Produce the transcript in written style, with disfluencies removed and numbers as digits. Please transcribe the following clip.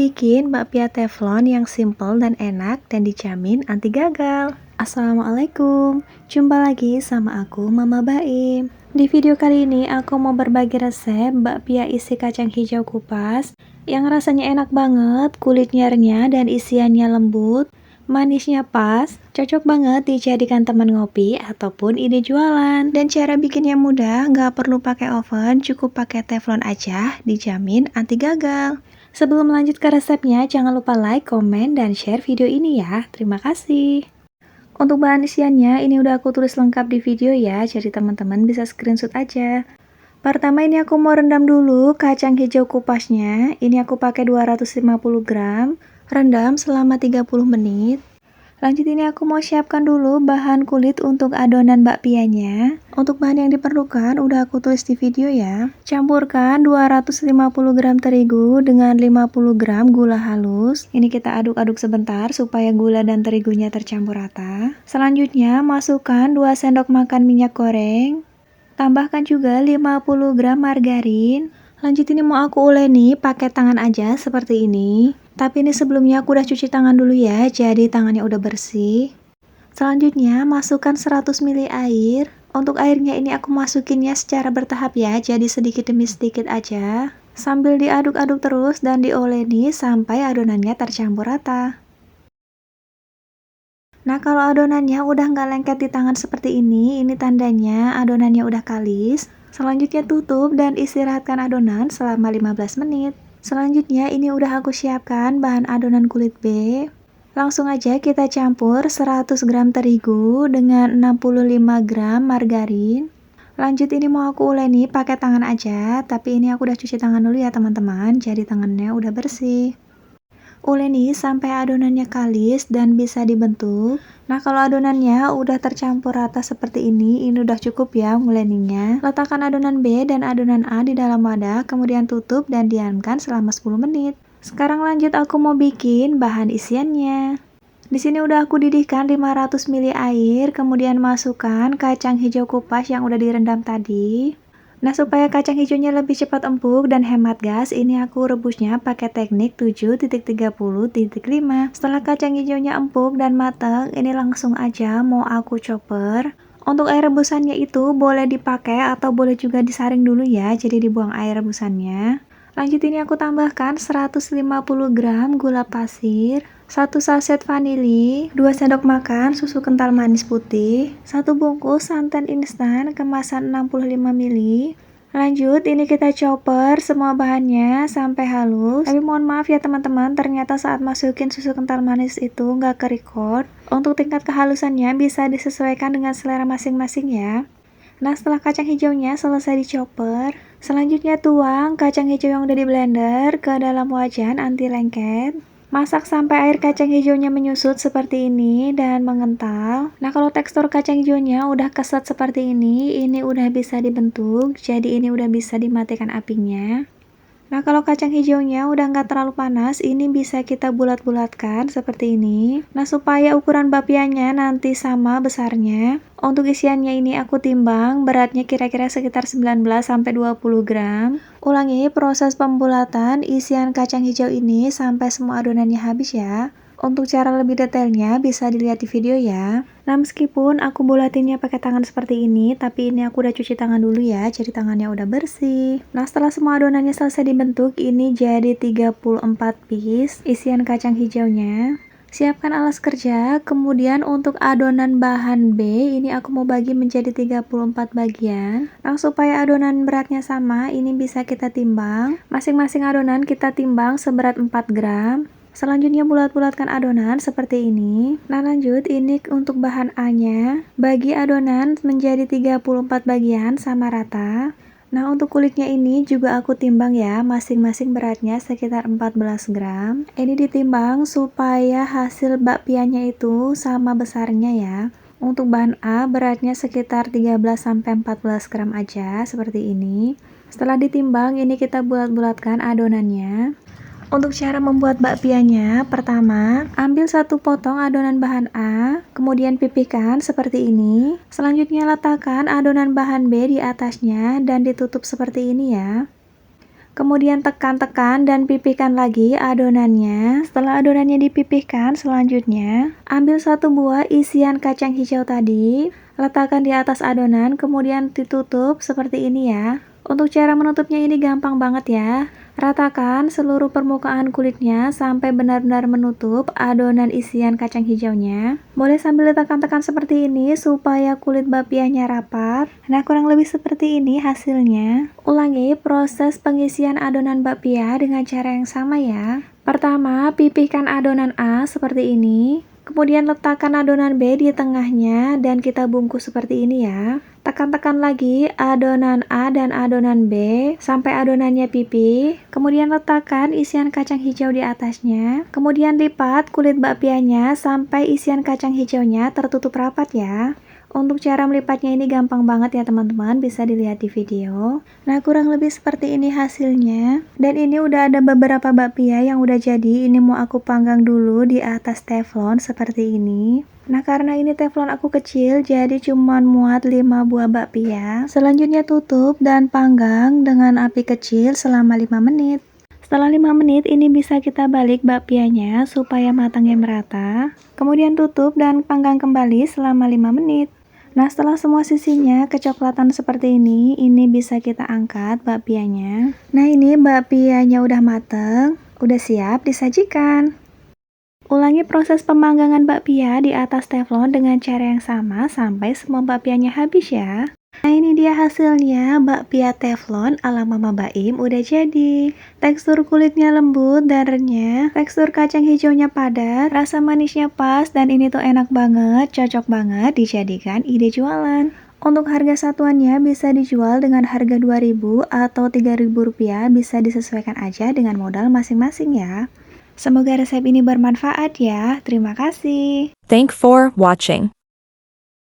bikin bakpia teflon yang simple dan enak dan dijamin anti gagal. Assalamualaikum, jumpa lagi sama aku Mama Baim. Di video kali ini aku mau berbagi resep bakpia isi kacang hijau kupas yang rasanya enak banget, kulitnya renyah dan isiannya lembut, manisnya pas, cocok banget dijadikan teman ngopi ataupun ide jualan. Dan cara bikinnya mudah, nggak perlu pakai oven, cukup pakai teflon aja, dijamin anti gagal. Sebelum lanjut ke resepnya, jangan lupa like, komen, dan share video ini ya. Terima kasih. Untuk bahan isiannya, ini udah aku tulis lengkap di video ya, jadi teman-teman bisa screenshot aja. Pertama ini aku mau rendam dulu kacang hijau kupasnya. Ini aku pakai 250 gram, rendam selama 30 menit. Lanjut ini aku mau siapkan dulu bahan kulit untuk adonan bakpianya. Untuk bahan yang diperlukan udah aku tulis di video ya. Campurkan 250 gram terigu dengan 50 gram gula halus. Ini kita aduk-aduk sebentar supaya gula dan terigunya tercampur rata. Selanjutnya masukkan 2 sendok makan minyak goreng. Tambahkan juga 50 gram margarin. Lanjut ini mau aku uleni pakai tangan aja seperti ini. Tapi ini sebelumnya aku udah cuci tangan dulu ya, jadi tangannya udah bersih. Selanjutnya masukkan 100 ml air. Untuk airnya ini aku masukinnya secara bertahap ya, jadi sedikit demi sedikit aja. Sambil diaduk-aduk terus dan dioleni sampai adonannya tercampur rata. Nah kalau adonannya udah nggak lengket di tangan seperti ini tandanya adonannya udah kalis. Selanjutnya tutup dan istirahatkan adonan selama 15 menit. Selanjutnya ini udah aku siapkan bahan adonan kulit B. Langsung aja kita campur 100 gram terigu dengan 65 gram margarin. Lanjut ini mau aku uleni pakai tangan aja, tapi ini aku udah cuci tangan dulu ya teman-teman, jadi tangannya udah bersih. Uleni sampai adonannya kalis dan bisa dibentuk. Nah kalau adonannya udah tercampur rata seperti ini udah cukup ya nguleninya. Letakkan adonan B dan adonan A di dalam wadah, kemudian tutup dan diamkan selama 10 menit. Sekarang lanjut aku mau bikin bahan isiannya. Di sini udah aku didihkan 500 ml air, kemudian masukkan kacang hijau kupas yang udah direndam tadi. Nah supaya kacang hijaunya lebih cepat empuk dan hemat gas, ini aku rebusnya pakai teknik 7.30.5. Setelah kacang hijaunya empuk dan matang, ini langsung aja mau aku chopper. Untuk air rebusannya itu boleh dipakai atau boleh juga disaring dulu ya, jadi dibuang air rebusannya. Lanjut ini aku tambahkan 150 gram gula pasir, 1 saset vanili, 2 sendok makan susu kental manis putih, 1 bungkus santan instan kemasan 65 ml. Lanjut ini kita chopper semua bahannya sampai halus. Tapi mohon maaf ya teman-teman, ternyata saat masukin susu kental manis itu nggak ke-record. Untuk tingkat kehalusannya bisa disesuaikan dengan selera masing-masing ya. Nah setelah kacang hijaunya selesai dichopper, selanjutnya tuang kacang hijau yang udah di blender ke dalam wajan anti lengket. Masak sampai air kacang hijaunya menyusut seperti ini dan mengental. Nah kalau tekstur kacang hijaunya udah keset seperti ini udah bisa dibentuk, jadi ini udah bisa dimatikan apinya. Nah kalau kacang hijaunya udah nggak terlalu panas, ini bisa kita bulat-bulatkan seperti ini. Nah supaya ukuran bakpianya nanti sama besarnya. Untuk isiannya ini aku timbang, beratnya kira-kira sekitar 19-20 gram. Ulangi proses pembulatan isian kacang hijau ini sampai semua adonannya habis ya. Untuk cara lebih detailnya bisa dilihat di video ya. Nah meskipun aku bulatinnya pakai tangan seperti ini, tapi ini aku udah cuci tangan dulu ya, jadi tangannya udah bersih. Nah setelah semua adonannya selesai dibentuk, ini jadi 34 piece isian kacang hijaunya. Siapkan alas kerja, kemudian untuk adonan bahan B, ini aku mau bagi menjadi 34 bagian. Nah supaya adonan beratnya sama, ini bisa kita timbang. Masing-masing adonan kita timbang seberat 4 gram. Selanjutnya bulat-bulatkan adonan seperti ini. Nah lanjut ini untuk bahan A-nya. Bagi adonan menjadi 34 bagian sama rata. Nah untuk kulitnya ini juga aku timbang ya, masing-masing beratnya sekitar 14 gram. Ini ditimbang supaya hasil bakpianya itu sama besarnya ya. Untuk bahan A beratnya sekitar 13-14 gram aja seperti ini. Setelah ditimbang ini kita bulat-bulatkan adonannya. Untuk cara membuat bakpianya, pertama, ambil 1 potong adonan bahan A, kemudian pipihkan seperti ini. Selanjutnya letakkan adonan bahan B di atasnya dan ditutup seperti ini ya. Kemudian tekan-tekan dan pipihkan lagi adonannya. Setelah adonannya dipipihkan, selanjutnya ambil satu buah isian kacang hijau tadi, letakkan di atas adonan, kemudian ditutup seperti ini ya. Untuk cara menutupnya ini gampang banget ya. Ratakan seluruh permukaan kulitnya sampai benar-benar menutup adonan isian kacang hijaunya. Boleh sambil ditekan-tekan seperti ini supaya kulit bapianya rapat. Nah, kurang lebih seperti ini hasilnya. Ulangi proses pengisian adonan bakpia dengan cara yang sama ya. Pertama, pipihkan adonan A seperti ini. Kemudian letakkan adonan B di tengahnya dan kita bungkus seperti ini ya. Tekan-tekan lagi adonan A dan adonan B sampai adonannya pipih. Kemudian letakkan isian kacang hijau di atasnya. Kemudian lipat kulit bakpianya sampai isian kacang hijaunya tertutup rapat ya. Untuk cara melipatnya ini gampang banget ya teman-teman, bisa dilihat di video. Nah, kurang lebih seperti ini hasilnya. Dan ini udah ada beberapa bakpia yang udah jadi, ini mau aku panggang dulu di atas teflon seperti ini. Nah, karena ini teflon aku kecil, jadi cuman muat 5 buah bakpia. Selanjutnya tutup dan panggang dengan api kecil selama 5 menit. Setelah 5 menit ini bisa kita balik bakpianya supaya matangnya merata. Kemudian tutup dan panggang kembali selama 5 menit. Nah, setelah semua sisinya kecoklatan seperti ini bisa kita angkat bakpianya. Nah, ini bakpianya udah mateng, udah siap disajikan. Ulangi proses pemanggangan bakpia di atas teflon dengan cara yang sama sampai semua bakpianya habis ya. Nah, ini dia hasilnya, bakpia teflon ala Mama Baim udah jadi. Tekstur kulitnya lembut dan renyah, tekstur kacang hijaunya padat, rasa manisnya pas, dan ini tuh enak banget, cocok banget dijadikan ide jualan. Untuk harga satuannya bisa dijual dengan harga 2.000 atau 3.000 rupiah, bisa disesuaikan aja dengan modal masing-masing ya. Semoga resep ini bermanfaat ya. Terima kasih. Thank for watching.